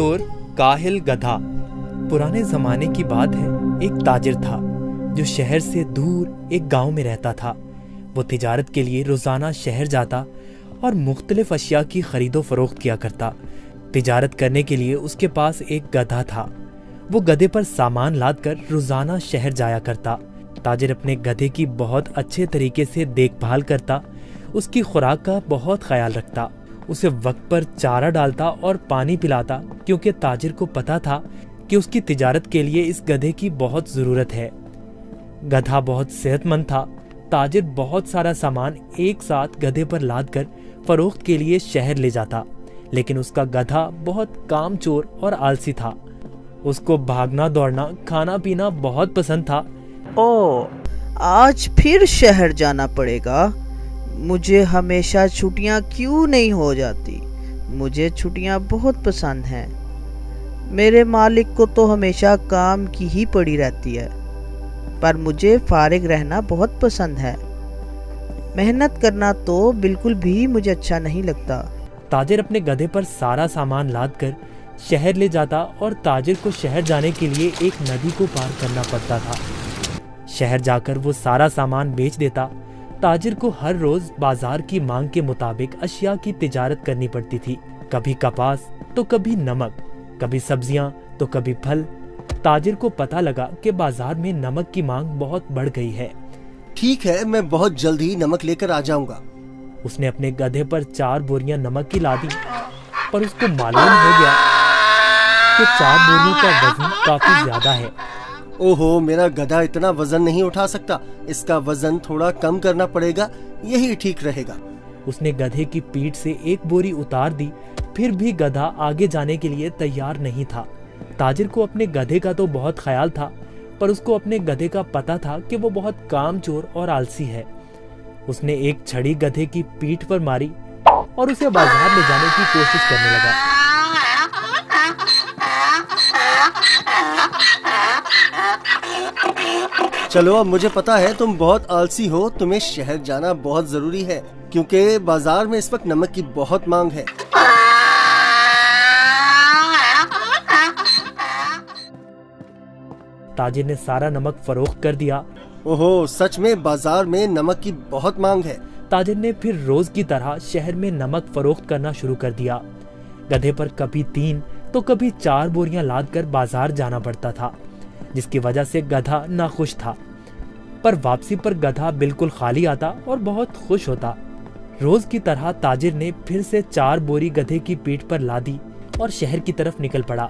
चोर काहिल गधा। पुराने जमाने की बात है, एक ताजिर था जो शहर से दूर एक गांव में रहता था। वो तिजारत के लिए रोजाना शहर जाता और मुख्तलिफ अशिया की खरीदो फरोख्त किया करता। तिजारत करने के लिए उसके पास एक गधा था। वो गधे पर सामान लादकर रोजाना शहर जाया करता। ताजिर अपने गधे की बहुत अच्छे तरीके से देखभाल करता, उसकी खुराक का बहुत ख्याल रखता, उसे वक्त पर चारा डालता और पानी पिलाता, क्योंकि ताजिर को पता था कि उसकी तिजारत के लिए इस गधे की बहुत ज़रूरत है। गधा बहुत सेहतमंद था। ताजिर बहुत सारा सामान एक साथ गधे पर लादकर फरोख्त के लिए शहर ले जाता, लेकिन उसका गधा बहुत कामचोर और आलसी था। उसको भागना दौड़ना, खाना पीना बहुत पसंद था। ओ, आज फिर शहर जाना पड़ेगा। मुझे हमेशा छुट्टियां क्यों नहीं हो जाती? मुझे छुट्टियां बहुत पसंद हैं। मेरे मालिक को तो हमेशा काम की ही पड़ी रहती है, पर मुझे फारिग रहना बहुत पसंद है। मेहनत करना तो बिल्कुल भी मुझे अच्छा नहीं लगता। ताजिर अपने गधे पर सारा सामान लादकर शहर ले जाता और ताजिर को शहर जाने के लिए एक नदी को पार करना पड़ता था। शहर जाकर वो सारा सामान बेच देता। ताजिर को हर रोज बाजार की मांग के मुताबिक अशिया की तिजारत करनी पड़ती थी। कभी कपास तो कभी नमक, कभी सब्जियां तो कभी फल। ताजिर को पता लगा कि बाजार में नमक की मांग बहुत बढ़ गई है। ठीक है, मैं बहुत जल्द ही नमक लेकर आ जाऊंगा। उसने अपने गधे पर 4 बोरियां नमक की लादी, पर उसको मालूम हो गया कि 4 बोरियों का वजन काफी ज्यादा है। ओहो, मेरा गधा इतना वजन नहीं उठा सकता। इसका वजन थोड़ा कम करना पड़ेगा, यही ठीक रहेगा। उसने गधे की पीठ से एक बोरी उतार दी, फिर भी गधा आगे जाने के लिए तैयार नहीं था। ताजिर को अपने गधे का तो बहुत ख्याल था, पर उसको अपने गधे का पता था कि वो बहुत कामचोर और आलसी है। उसने एक छड़ी गधे की पीठ पर मारी और उसे बाजार ले जाने की कोशिश करने लगा। चलो, अब मुझे पता है तुम बहुत आलसी हो। तुम्हें शहर जाना बहुत जरूरी है, क्योंकि बाजार में इस वक्त नमक की बहुत मांग है। ताजिर ने सारा नमक फरोख्त कर दिया। ओहो, सच में बाजार में नमक की बहुत मांग है। ताजिर ने फिर रोज की तरह शहर में नमक फरोख्त करना शुरू कर दिया। गधे पर कभी 3 तो कभी 4 बोरियां लादकर बाजार जाना पड़ता था, जिसकी वजह से गधा नाखुश था। पर वापसी पर गधा बिल्कुल खाली आता और बहुत खुश होता। रोज की तरह ताजिर ने फिर से 4 बोरी गधे की पीठ पर लादी और शहर की तरफ निकल पड़ा।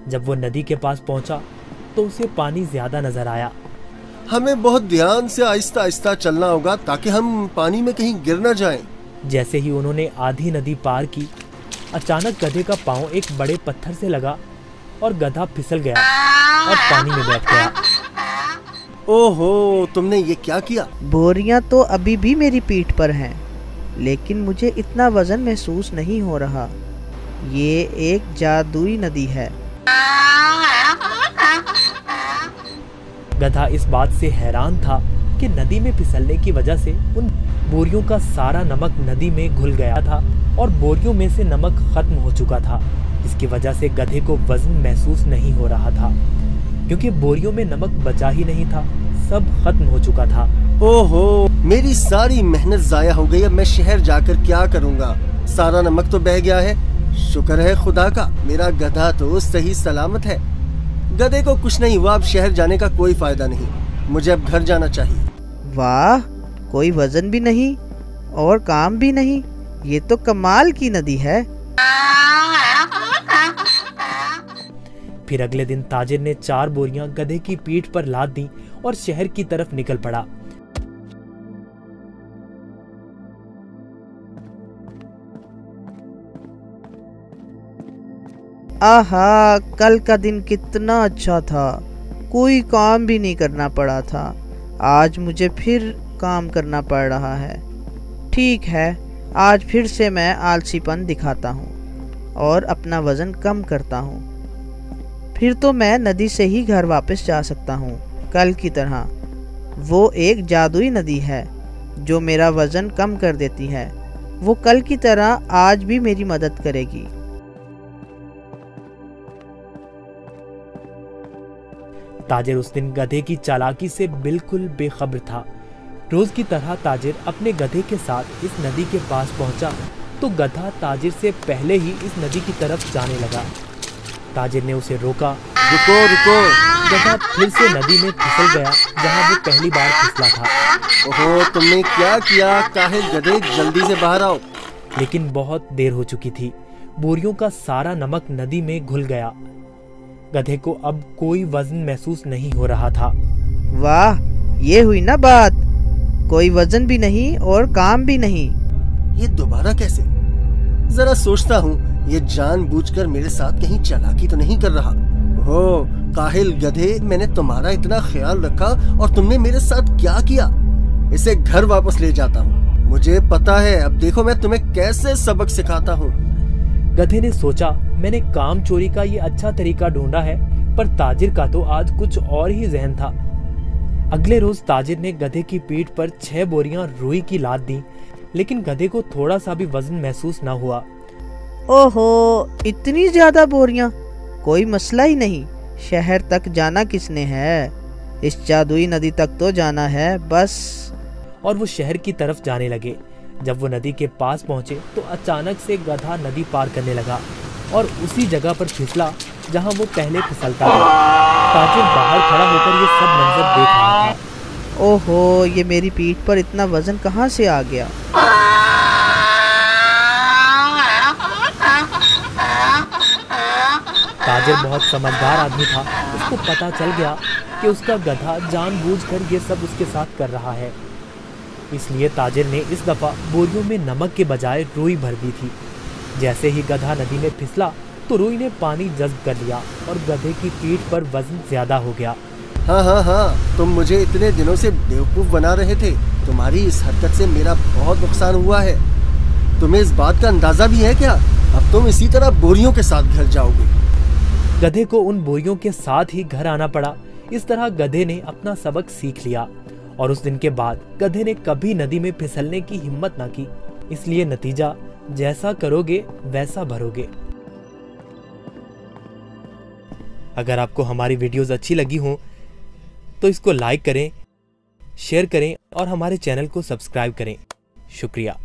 जब वो नदी के पास पहुंचा तो उसे पानी ज्यादा नजर आया। हमें बहुत ध्यान से आहिस्ता आहिस्ता चलना होगा ताकि हम पानी में कहीं गिर न जाएं। जैसे ही उन्होंने आधी नदी पार की, अचानक गधे का पांव एक बड़े पत्थर से लगा और गधा फिसल गया और पानी में बैठ गया। ओहो, तुमने ये क्या किया? बोरियां तो अभी भी मेरी पीठ पर हैं, लेकिन मुझे इतना वजन महसूस नहीं हो रहा। ये एक जादुई नदी है। गधा इस बात से हैरान था कि नदी में फिसलने की वजह से उन बोरियों का सारा नमक नदी में घुल गया था और बोरियों में से नमक खत्म हो चुका था, जिसकी वजह से गधे को वजन महसूस नहीं हो रहा था, क्योंकि बोरियों में नमक बचा ही नहीं था, सब खत्म हो चुका था। ओहो, मेरी सारी मेहनत जाया हो गई। अब मैं शहर जाकर क्या करूँगा? सारा नमक तो बह गया है। शुक्र है खुदा का, मेरा गधा तो सही सलामत है। गधे को कुछ नहीं हुआ। अब शहर जाने का कोई फायदा नहीं, मुझे अब घर जाना चाहिए। वाह, कोई वजन भी नहीं और काम भी नहीं। ये तो कमाल की नदी है। फिर अगले दिन ताजिर ने 4 बोरियां गधे की पीठ पर लाद दी और शहर की तरफ निकल पड़ा। आहा, कल का दिन कितना अच्छा था। कोई काम भी नहीं करना पड़ा था। आज मुझे फिर काम करना पड़ रहा है। ठीक है, आज फिर से मैं आलसीपन दिखाता हूँ और अपना वज़न कम करता हूँ। फिर तो मैं नदी से ही घर वापस जा सकता हूँ कल की तरह। वो एक जादुई नदी है जो मेरा वज़न कम कर देती है। वो कल की तरह आज भी मेरी मदद करेगी। ताजिर उस दिन गधे की चालाकी से बिल्कुल बेखबर था। रोज की तरह ताजिर अपने गधे के साथ इस नदी के पास पहुंचा तो गधा ताजिर से पहले ही इस नदी की तरफ जाने लगा। ताजिर ने उसे रोका। रुको रुको। गधा फिर से नदी में फिसल गया जहां वो पहली बार फिसला था। ओहो, तुमने क्या किया? काहे गधे, जल्दी से बाहर आओ। लेकिन बहुत देर हो चुकी थी। बोरियों का सारा नमक नदी में घुल गया। गधे को अब कोई वजन महसूस नहीं हो रहा था। वाह, ये हुई ना बात। कोई वजन भी नहीं और काम भी नहीं। ये दोबारा कैसे? जरा सोचता हूँ, ये जानबूझकर मेरे साथ कहीं चालाकी तो नहीं कर रहा। हो काहिल गधे, मैंने तुम्हारा इतना ख्याल रखा और तुमने मेरे साथ क्या किया? इसे घर वापस ले जाता हूँ। मुझे पता है, अब देखो मैं तुम्हें कैसे सबक सिखाता हूँ। गधे ने सोचा, मैंने काम चोरी का ये अच्छा तरीका ढूंढा है, पर ताजिर का तो आज कुछ और ही जहन था। अगले रोज ताजिर ने गधे की पीठ पर 6 बोरियां रुई की लाद दी, लेकिन गधे को थोड़ा सा भी वजन महसूस न हुआ। ओहो, इतनी ज्यादा बोरियां? कोई मसला ही नहीं। शहर तक जाना किसने है? इस जादुई नदी तक तो जाना है बस। और वो शहर की तरफ जाने लगे। जब वो नदी के पास पहुंचे तो अचानक से गधा नदी पार करने लगा और उसी जगह पर फिसला जहां वो पहले फिसलता था। ताजिर बाहर खड़ा होकर ये सब मंजर देख रहा था। ओहो, ये मेरी पीठ पर इतना वजन कहाँ से आ गया? ताजिर बहुत समझदार आदमी था। उसको पता चल गया कि उसका गधा जानबूझकर ये सब उसके साथ कर रहा है। इसलिए ताजिर ने इस दफा बोरियों में नमक के बजाय रुई भर दी थी। जैसे ही गधा नदी में फिसला तो रुई ने पानी जज्ब कर लिया और गधे की पीठ पर वजन ज्यादा हो गया। हाँ, तुम मुझे इतने दिनों से बेवकूफ बना रहे थे। तुम्हारी इस हरकत से मेरा बहुत नुकसान हुआ है। तुम्हें इस बात का अंदाजा भी है क्या? अब तुम इसी तरह बोरियों के साथ घर जाओगे। गधे को उन बोरियों के साथ ही घर आना पड़ा। इस तरह गधे ने अपना सबक सीख लिया और उस दिन के बाद गधे ने कभी नदी में फिसलने की हिम्मत ना की। इसलिए नतीजा, जैसा करोगे वैसा भरोगे। अगर आपको हमारी वीडियोस अच्छी लगी हो तो इसको लाइक करें, शेयर करें और हमारे चैनल को सब्सक्राइब करें। शुक्रिया।